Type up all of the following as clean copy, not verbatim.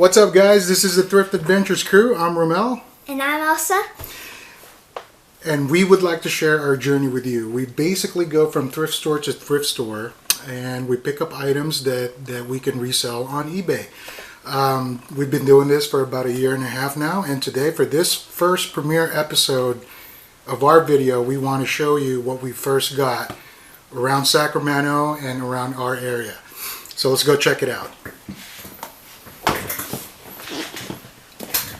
What's up, guys? This is the Thrift Adventures Crew. I'm Romel. And I'm Elsa. And we would like to share our journey with you. We basically go from thrift store to thrift store and we pick up items that we can resell on eBay. We've been doing this for about 1.5 years now, and today for this first premiere episode of our video, we want to show you what we first got around Sacramento and around our area. So let's go check it out.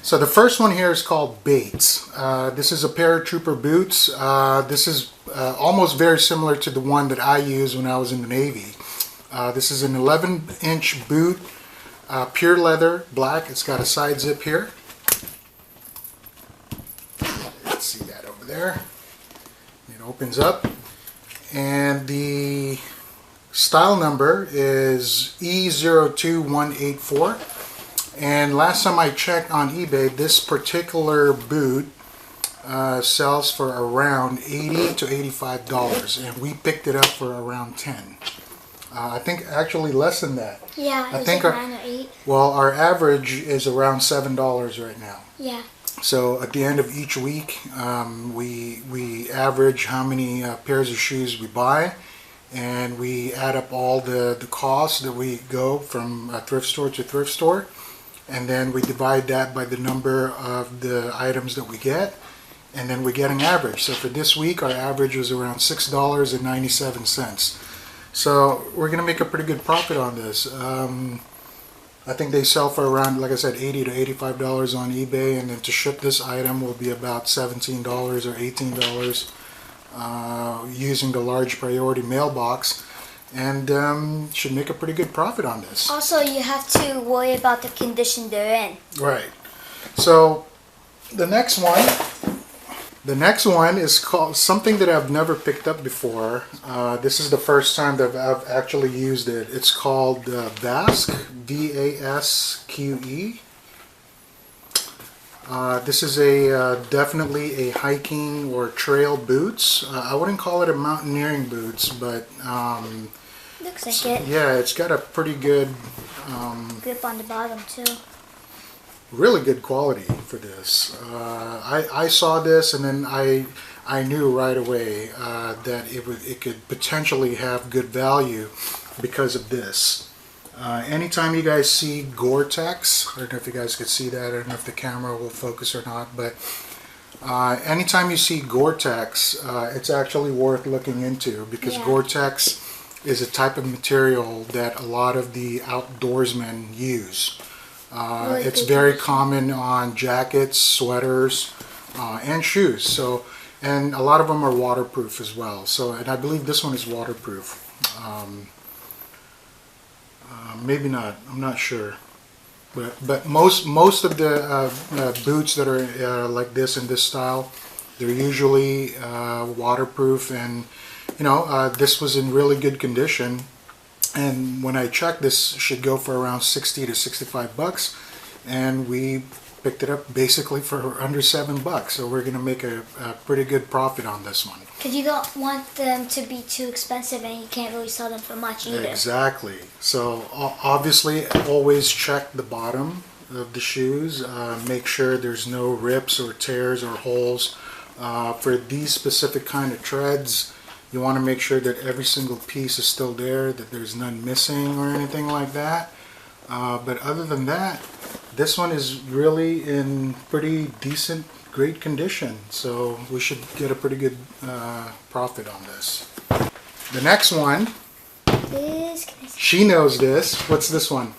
So the first one here is called Bates. This is a paratrooper boots. This is almost very similar to the one that I used when I was in the Navy. This is an 11-inch boot, pure leather, black. It's got a side zip here. Let's see that over there. It opens up. And the style number is E02184. And last time I checked on eBay, this particular boot sells for around $80 to $85, and we picked it up for around $10. I think actually less than that. Yeah, I think like 9 or 8. Well, our average is around $7 right now. Yeah. So at the end of each week, we average how many pairs of shoes we buy, and we add up all the costs that we go from thrift store to thrift store. And then we divide that by the number of the items that we get, and then we get an average. So for this week, our average was around $6.97. So we're going to make a pretty good profit on this. I think they sell for around, like I said, $80 to $85 on eBay, and then to ship this item will be about $17 or $18 using the large priority mailbox. And should make a pretty good profit on this. Also, you have to worry about the condition they're in. Right. So the next one is called something that I've never picked up before. This is the first time that I've actually used it. It's called Vasque, V-A-S-Q-E. This is definitely a hiking or trail boots. I wouldn't call it a mountaineering boots, but looks like it. Yeah, it's got a pretty good grip on the bottom too. Really good quality for this. I saw this and then I knew right away that it could potentially have good value because of this. Anytime you guys see Gore-Tex, I don't know if you guys could see that, I don't know if the camera will focus or not, but anytime you see Gore-Tex, it's actually worth looking into, because Gore-Tex is a type of material that a lot of the outdoorsmen use. It's very common on jackets, sweaters, and shoes. So, and a lot of them are waterproof as well. So, and I believe this one is waterproof. Maybe not. I'm not sure. But most of the boots that are like this in this style, they're usually waterproof, and you know, this was in really good condition. And when I checked, this should go for around 60 to 65 bucks, and we picked it up basically for under $7. So we're gonna make a pretty good profit on this one. Because you don't want them to be too expensive, and you can't really sell them for much either. Exactly. So obviously, always check the bottom of the shoes. Make sure there's no rips or tears or holes. For these specific kind of treads, you want to make sure that every single piece is still there, that there's none missing or anything like that. But other than that, this one is really in pretty decent, great condition. So we should get a pretty good profit on this. The next one, she knows this. What's this one?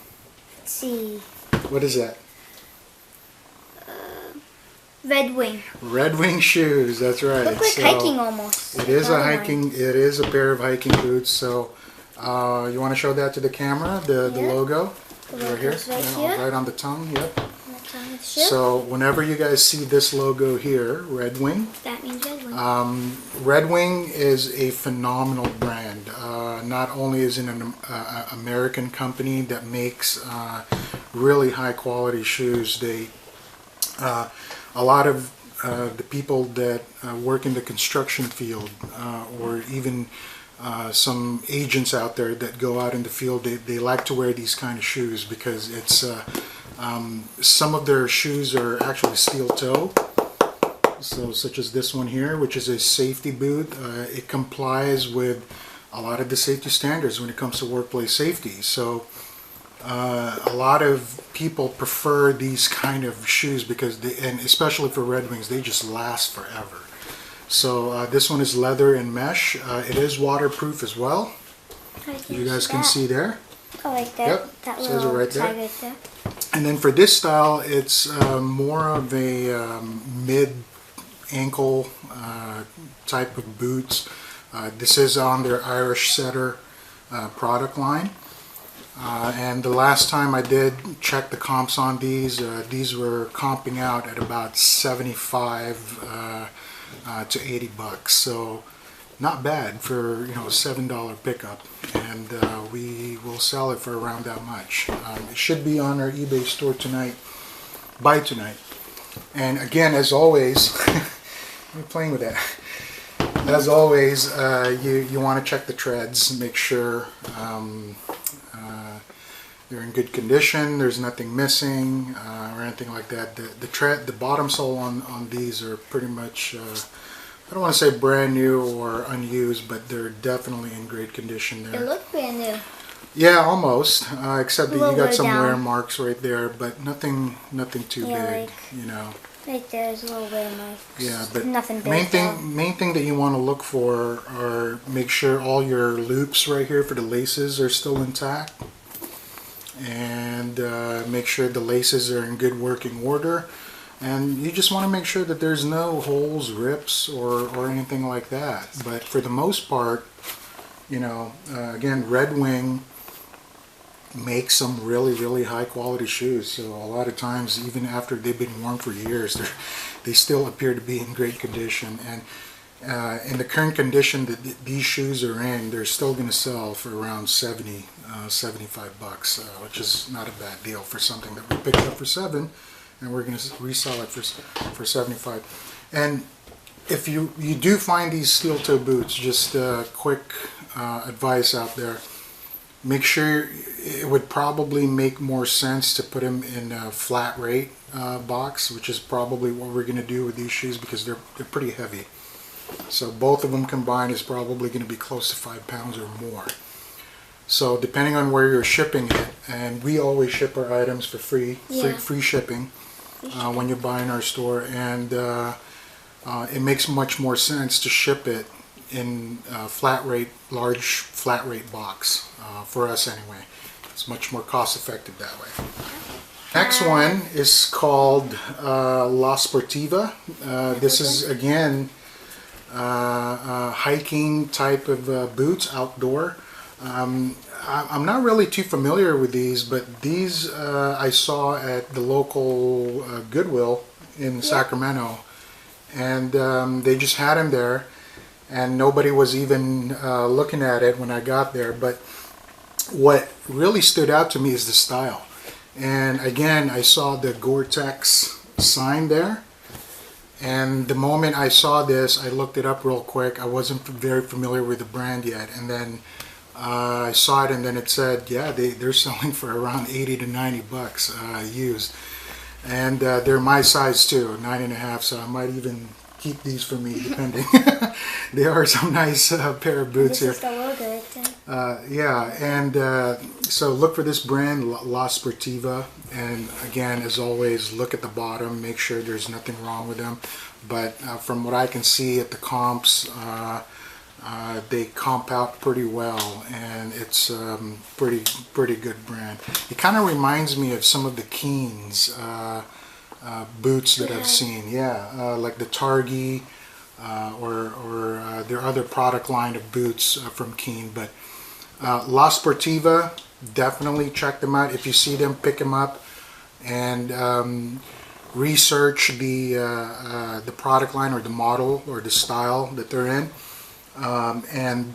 Let's see. What is that? Red Wing. Red Wing shoes, that's right. Look like hiking almost. It is a hiking, it is a pair of hiking boots. So you want to show that to the camera, the logo? Right here, right on the tongue, yep. So whenever you guys see this logo here, Red Wing, that means Red Wing. Red Wing is a phenomenal brand. Not only is it an American company that makes really high quality shoes, they a lot of the people that work in the construction field or even some agents out there that go out in the field, they like to wear these kind of shoes because it's Some of their shoes are actually steel toe. So such as this one here, which is a safety boot. It complies with a lot of the safety standards when it comes to workplace safety. So a lot of people prefer these kind of shoes because and especially for Red Wings, they just last forever. So this one is leather and mesh. It is waterproof as well. You guys can see there. Oh, like that. Yep, that says it right there. right there. And then for this style, it's more of a mid-ankle type of boots. This is on their Irish Setter product line. And the last time I did check the comps on these were comping out at about 75 to 80 bucks. So not bad for, you know, a $7 pickup, and we will sell it for around that much. It should be on our eBay store tonight, by tonight. And again, as always, I'm playing with that. As always, you want to check the treads, make sure they're in good condition, there's nothing missing or anything like that. The bottom sole on these are pretty much, I don't want to say brand new or unused, but they're definitely in great condition there. They look brand new. Yeah, almost, except that you got some down. wear marks right there, but nothing too big, like, you know. Right there's a little wear marks. Yeah, but nothing big. main thing that you want to look for are make sure all your loops right here for the laces are still intact, and make sure the laces are in good working order. And you just want to make sure that there's no holes, rips, or anything like that. But for the most part, you know, again, Red Wing makes some really high quality shoes. So a lot of times, even after they've been worn for years, they still appear to be in great condition. And in the current condition that these shoes are in, they're still going to sell for around 75 bucks, which is not a bad deal for something that we picked up for $7. And we're going to resell it for 75. And if you do find these steel toe boots, just quick advice out there, make sure it would probably make more sense to put them in a flat rate box, which is probably what we're going to do with these shoes because they're pretty heavy. So both of them combined is probably going to be close to 5 pounds or more. So depending on where you're shipping it, and we always ship our items for free shipping. When you buy in our store, and it makes much more sense to ship it in large flat rate box for us anyway. It's much more cost effective that way. Next one is called La Sportiva. This is again hiking type of boots, outdoor. I'm not really too familiar with these, but these I saw at the local Goodwill in Sacramento, and they just had them there, and nobody was even looking at it when I got there. But what really stood out to me is the style, and again I saw the Gore-Tex sign there, and the moment I saw this, I looked it up real quick. I wasn't very familiar with the brand yet, and then I saw it, and then it said, yeah, they're selling for around 80 to 90 bucks used, and they're my size too, 9.5. So I might even keep these for me, depending. They are some nice pair of boots here. This is the logo right there. Yeah, and so look for this brand, La Sportiva, and again, as always, look at the bottom, make sure there's nothing wrong with them. But from what I can see at the comps, they comp out pretty well, and it's pretty good brand. It kind of reminds me of some of the Keens boots that I've seen. Yeah, like the Targi or their other product line of boots from Keen. But La Sportiva, definitely check them out. If you see them, pick them up and research the product line or the model or the style that they're in. And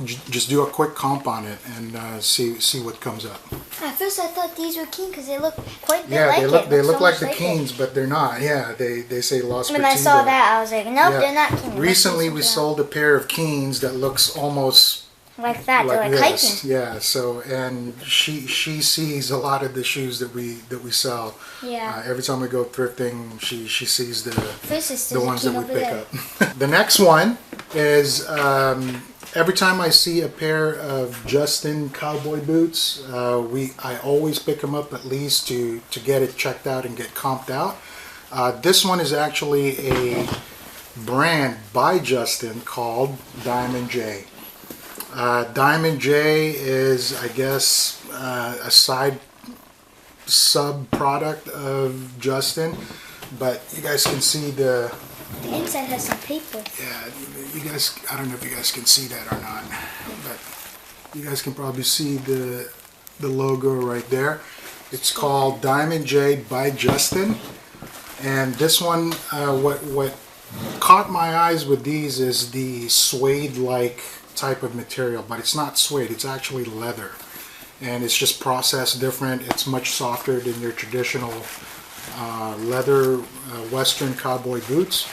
just do a quick comp on it and see what comes up. At first I thought these were Keen because they look quite bit like it. They look so like the like Keens, but they're not. Yeah, they say La Sportiva. When I saw that, I was like, nope, they're not Keen. Recently we sold a pair of Keens that looks almost Like that, they're like this. hiking. Yeah. So, and she sees a lot of the shoes that we sell. Yeah. Every time we go thrifting, she sees the ones that we pick up. The next one is every time I see a pair of Justin cowboy boots, I always pick them up at least to get it checked out and get comped out. This one is actually a brand by Justin called Diamond J. Diamond J is, I guess, a sub product of Justin, but you guys can see the inside has some paper. Yeah, you guys, I don't know if you guys can see that or not, but you guys can probably see the logo right there. It's called Diamond J by Justin, and this one, what caught my eyes with these is the suede-like type of material, but it's not suede, it's actually leather, and it's just processed different. It's much softer than your traditional leather Western cowboy boots,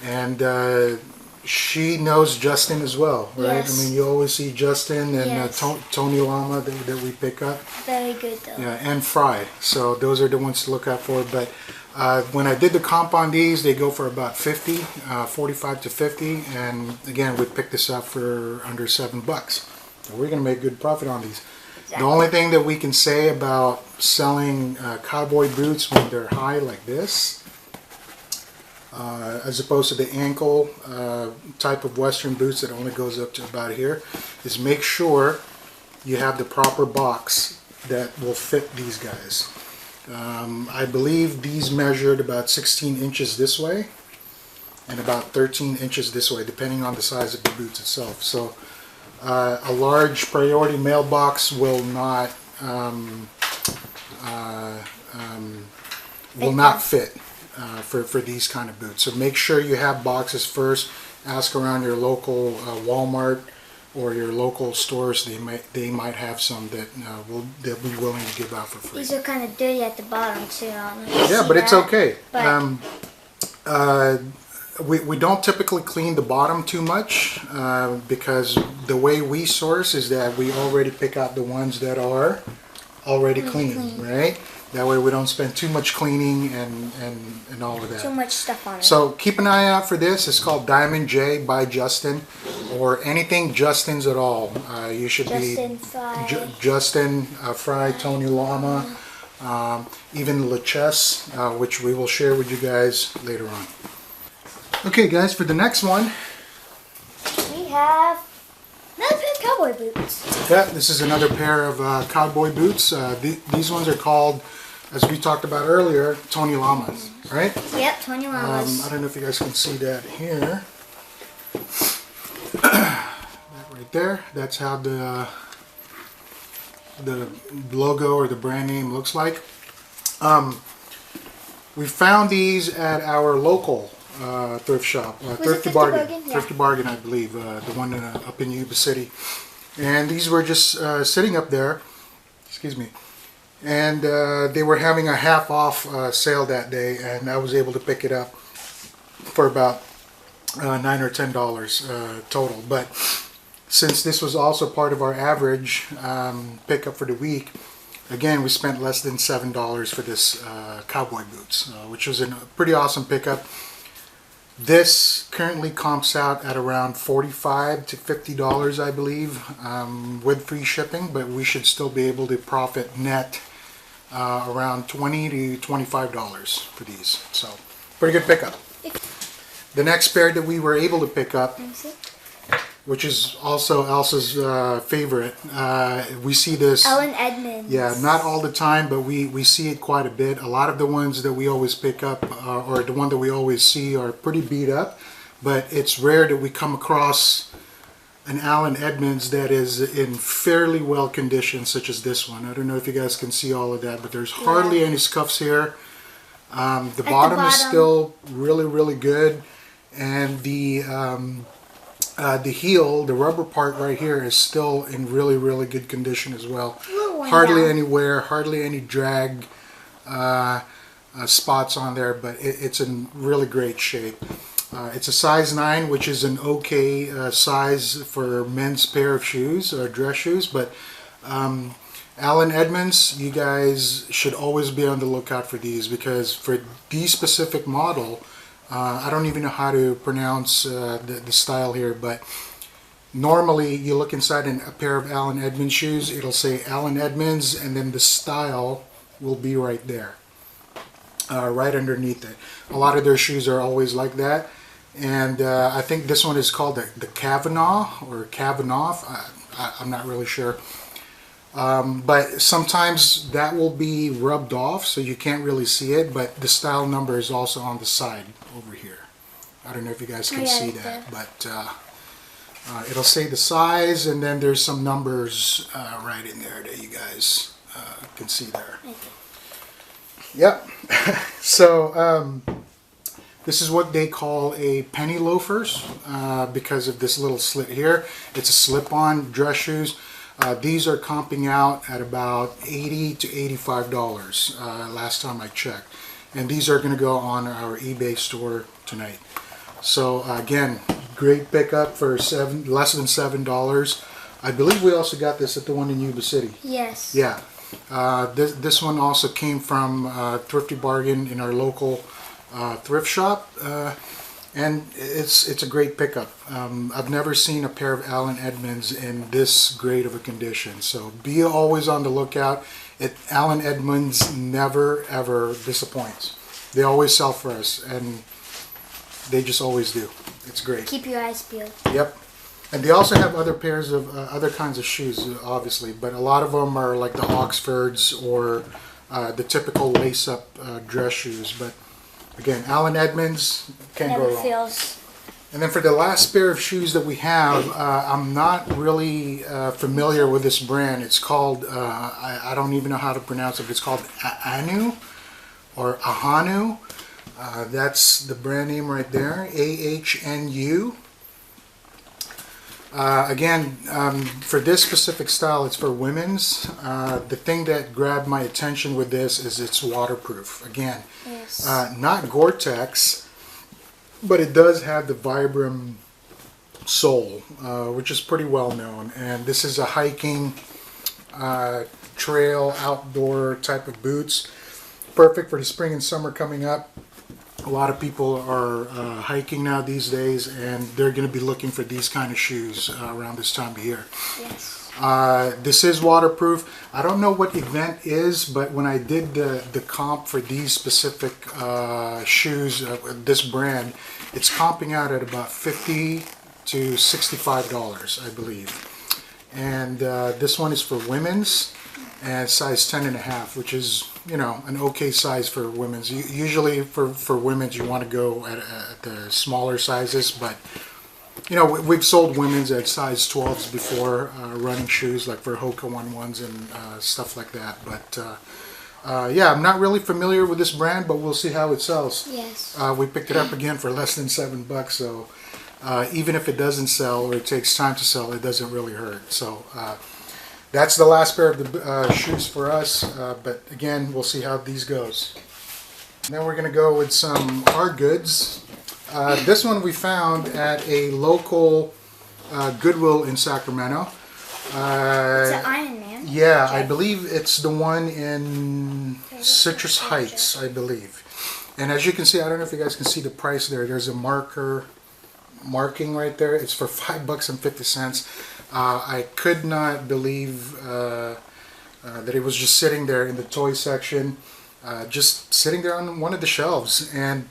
and she knows Justin as well, right? Yes. I mean, you always see Justin and Yes. Tony Lama that we pick up. Very good though. Yeah, and Fry. So those are the ones to look out for. But when I did the comp on these, they go for about 50, 45 to 50. And again, we picked this up for under $7. So we're going to make good profit on these. Exactly. The only thing that we can say about selling cowboy boots when they're high like this, as opposed to the ankle type of Western boots that only goes up to about here, is make sure you have the proper box that will fit these guys. I believe these measured about 16 inches this way and about 13 inches this way, depending on the size of the boots itself. So a large priority mailbox will not fit for these kind of boots. So make sure you have boxes first. Ask around your local Walmart or your local stores. They might have some that they'll be willing to give out for free. These are kind of dirty at the bottom too. Yeah, but it's okay. But we don't typically clean the bottom too much because the way we source is that we already pick out the ones that are already clean, right? That way we don't spend too much cleaning and all of that. Too much stuff on it. So keep an eye out for this. It's called Diamond J by Justin, or anything Justin's at all. You should Justin, be Fry. Justin, Fry, Tony Lama, even LeChess, which we will share with you guys later on. Okay, guys, for the next one, We have another pair of cowboy boots. yeah, this is another pair of cowboy boots. These ones are called, as we talked about earlier, Tony Lamas, right? Yep, Tony Lamas. I don't know if you guys can see that here. That right there. That's how the logo or the brand name looks like. We found these at our local thrift shop, Thrifty Bargain. Yeah. Thrifty Bargain, I believe, the one up in Yuba City. And these were just sitting up there. Excuse me. And they were having a half off sale that day, and I was able to pick it up for about $9 or $10 total. But since this was also part of our average pickup for the week, again, we spent less than $7 for this cowboy boots, which was a pretty awesome pickup. This currently comps out at around $45 to $50, I believe, with free shipping, but we should still be able to profit net around $20 to $25 for these. So, pretty good pickup. The next pair that we were able to pick up, which is also Elsa's favorite, we see this. Edmonds. Yeah, not all the time, but we see it quite a bit. A lot of the ones that we always pick up, or the one that we always see, are pretty beat up. But it's rare that we come across an Edmonds that is in fairly well condition, such as this one. I don't know if you guys can see all of that, but there's hardly any scuffs here. The bottom is still really, really good, and the heel, the rubber part right here, is still in really, really good condition as well. Hardly any wear, hardly any drag spots on there, but it's in really great shape. It's a size 9, which is an okay size for men's pair of shoes or dress shoes. But Allen Edmonds, you guys should always be on the lookout for these, because for these specific model, I don't even know how to pronounce the style here, but normally you look inside a pair of Allen Edmonds shoes, it'll say Allen Edmonds, and then the style will be right there, right underneath it. A lot of their shoes are always like that, and I think this one is called the Kavanaugh or Kavanaugh. I'm not really sure. But sometimes that will be rubbed off, so you can't really see it, but the style number is also on the side over here. I don't know if you guys can see that, but it'll say the size, and then there's some numbers right in there that you guys can see there. Yep. So this is what they call a penny loafers because of this little slit here. It's a slip-on dress shoes. These are comping out at about $80 to $85 last time I checked. And these are going to go on our eBay store tonight. So again, great pickup for less than $7. I believe we also got this at the one in Yuba City. Yes. Yeah. This one also came from Thrifty Bargain in our local thrift shop. And it's a great pickup. I've never seen a pair of Allen Edmonds in this great of a condition. So be always on the lookout. Allen Edmonds never ever disappoints. They always sell for us, and they just always do. It's great. Keep your eyes peeled. Yep. And they also have other pairs of other kinds of shoes, obviously, but a lot of them are like the Oxfords or the typical lace-up dress shoes. But again, Allen Edmonds, can't go wrong. Feels. And then for the last pair of shoes that we have, I'm not really familiar with this brand. It's called, I don't even know how to pronounce it. It's called Ahanu or Ahanu. That's the brand name right there, AHNU. Again, for this specific style, it's for women's. The thing that grabbed my attention with this is it's waterproof. Again, yes. Not Gore-Tex, but it does have the Vibram sole, which is pretty well known. And this is a hiking, trail, outdoor type of boots. Perfect for the spring and summer coming up. A lot of people are hiking now these days, and they're going to be looking for these kind of shoes around this time of year. Yes. This is waterproof. I don't know what event is, but when I did the comp for these specific shoes, this brand, it's comping out at about $50 to $65, I believe. And this one is for women's, and size 10.5, which is, you know, an okay size for women's. Usually for women's you want to go at the smaller sizes, but you know, we've sold women's at size 12s before, running shoes like for Hoka 11s and stuff like that. But yeah, I'm not really familiar with this brand, but we'll see how it sells. Yes. We picked it up again for less than $7, so even if it doesn't sell or it takes time to sell, it doesn't really hurt. So that's the last pair of the shoes for us, but again, we'll see how these goes. And then we're going to go with some hard goods. This one we found at a local Goodwill in Sacramento. It's an Iron Man. Yeah, I believe it's the one in Citrus Heights, I believe. And as you can see, I don't know if you guys can see the price there. There's a marking right there. It's for $5.50. I could not believe that it was just sitting there in the toy section, just sitting there on one of the shelves. And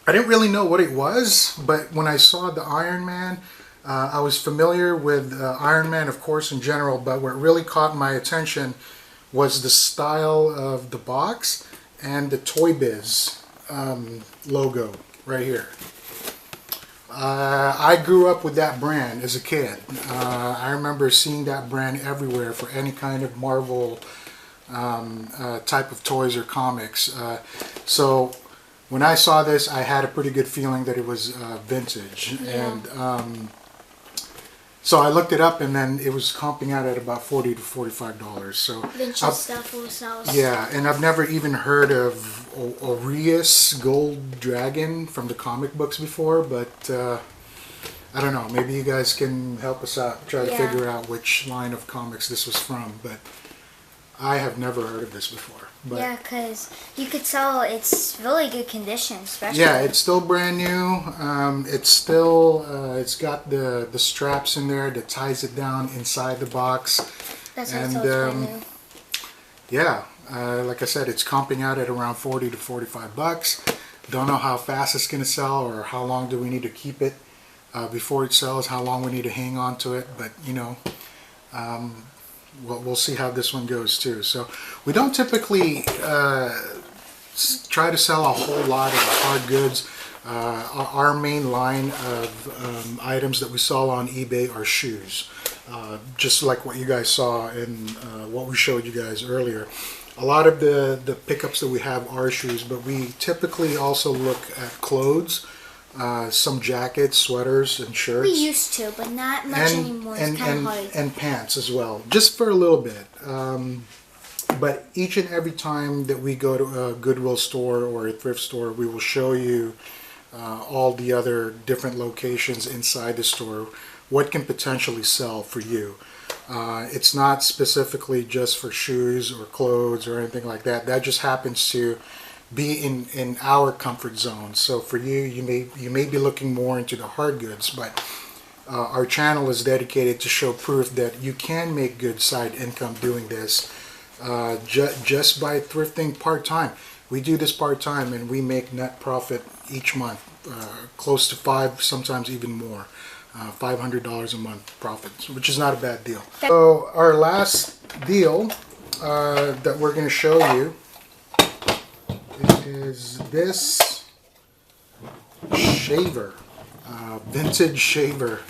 I didn't really know what it was, but when I saw the Iron Man, I was familiar with Iron Man, of course, in general, but what really caught my attention was the style of the box and the Toy Biz logo right here. I grew up with that brand as a kid. I remember seeing that brand everywhere for any kind of Marvel type of toys or comics. So when I saw this, I had a pretty good feeling that it was vintage. Yeah. And So I looked it up, and then it was comping out at about $40 to $45. So vintage stuff will sell. yeah, and I've never even heard of Aureus Gold Dragon from the comic books before, but I don't know. Maybe you guys can help us out, try to figure out which line of comics this was from, but I have never heard of this before. But yeah, because you could tell it's really good condition, especially. yeah, it's still brand new. It's still, it's got the straps in there that ties it down inside the box. That's what it's brand new. Yeah, like I said, it's comping out at around $40 to $45. Don't know how fast it's going to sell, or how long do we need to keep it before it sells, how long we need to hang on to it, but you know, we'll see how this one goes too. So we don't typically try to sell a whole lot of hard goods. Our main line of items that we sell on eBay are shoes, just like what you guys saw in what we showed you guys earlier. A lot of the pickups that we have are shoes, but we typically also look at clothes, some jackets, sweaters, and shirts. We used to, but not much anymore. It's kind of hard. And pants as well, just for a little bit. But each and every time that we go to a Goodwill store or a thrift store, we will show you all the other different locations inside the store, what can potentially sell for you. It's not specifically just for shoes or clothes or anything like that. That just happens to be in our comfort zone. So for you, you may be looking more into the hard goods, but our channel is dedicated to show proof that you can make good side income doing this just by thrifting part-time. We do this part-time, and we make net profit each month, close to sometimes even more. $500 a month profit, which is not a bad deal. So our last deal that we're going to show you is this shaver, vintage shaver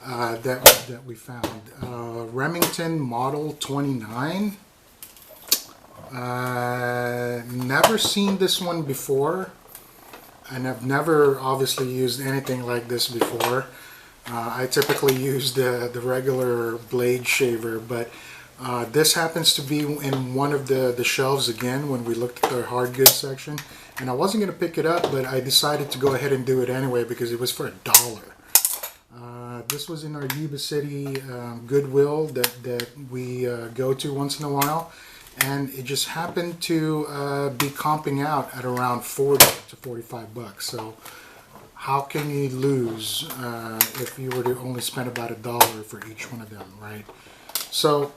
that we found. Remington Model 29. Never seen this one before, and I've never obviously used anything like this before. I typically use the regular blade shaver, but this happens to be in one of the shelves again when we looked at the hard goods section, and I wasn't going to pick it up, but I decided to go ahead and do it anyway because it was for $1. This was in our Yuba City Goodwill that we go to once in a while, and it just happened to be comping out at around $40 to $45. So how can you lose if you were to only spend about $1 for each one of them, right? So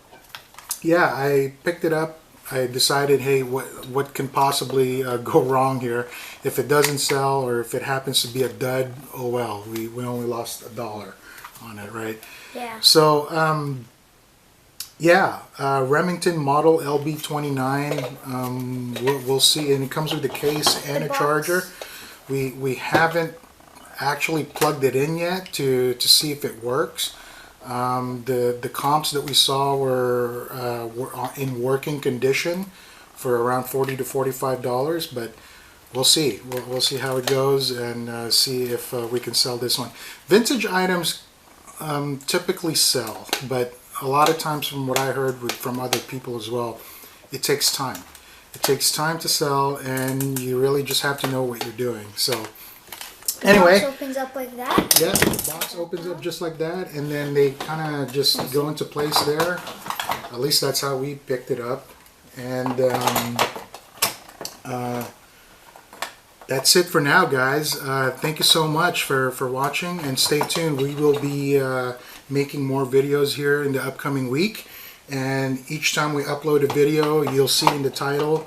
yeah, I picked it up. I decided, hey, what can possibly go wrong here? If it doesn't sell, or if it happens to be a dud, oh well, we only lost $1 on it, right? Yeah. So yeah, Remington Model LB29. We'll see, and it comes with a case and a charger. We haven't actually plugged it in yet to see if it works. The comps that we saw were in working condition for around $40 to $45, but we'll see. We'll see how it goes, and see if we can sell this one. Vintage items typically sell, but a lot of times, from what I heard from other people as well, it takes time. It takes time to sell, and you really just have to know what you're doing. So anyway, the box opens up like that. Yeah, the box opens up just like that, and then they kind of just go into place there. At least that's how we picked it up. And that's it for now, guys. Thank you so much for watching, and stay tuned. We will be making more videos here in the upcoming week. And each time we upload a video, you'll see in the title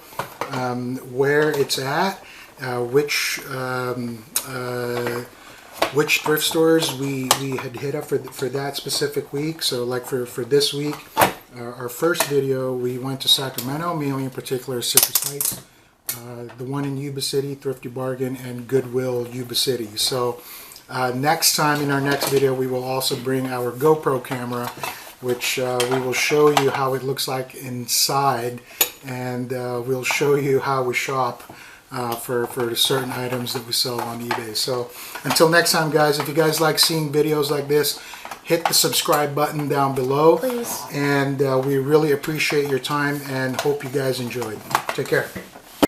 where it's at, which thrift stores we had hit up for that specific week. So like for this week, our first video, we went to Sacramento, mainly in particular Citrus Heights, the one in Yuba City, Thrifty Bargain, and Goodwill Yuba City. So next time, in our next video, we will also bring our GoPro camera, which we will show you how it looks like inside, and we'll show you how we shop for certain items that we sell on eBay. So until next time, guys, if you guys like seeing videos like this, hit the subscribe button down below. Please. And we really appreciate your time and hope you guys enjoyed. Take care.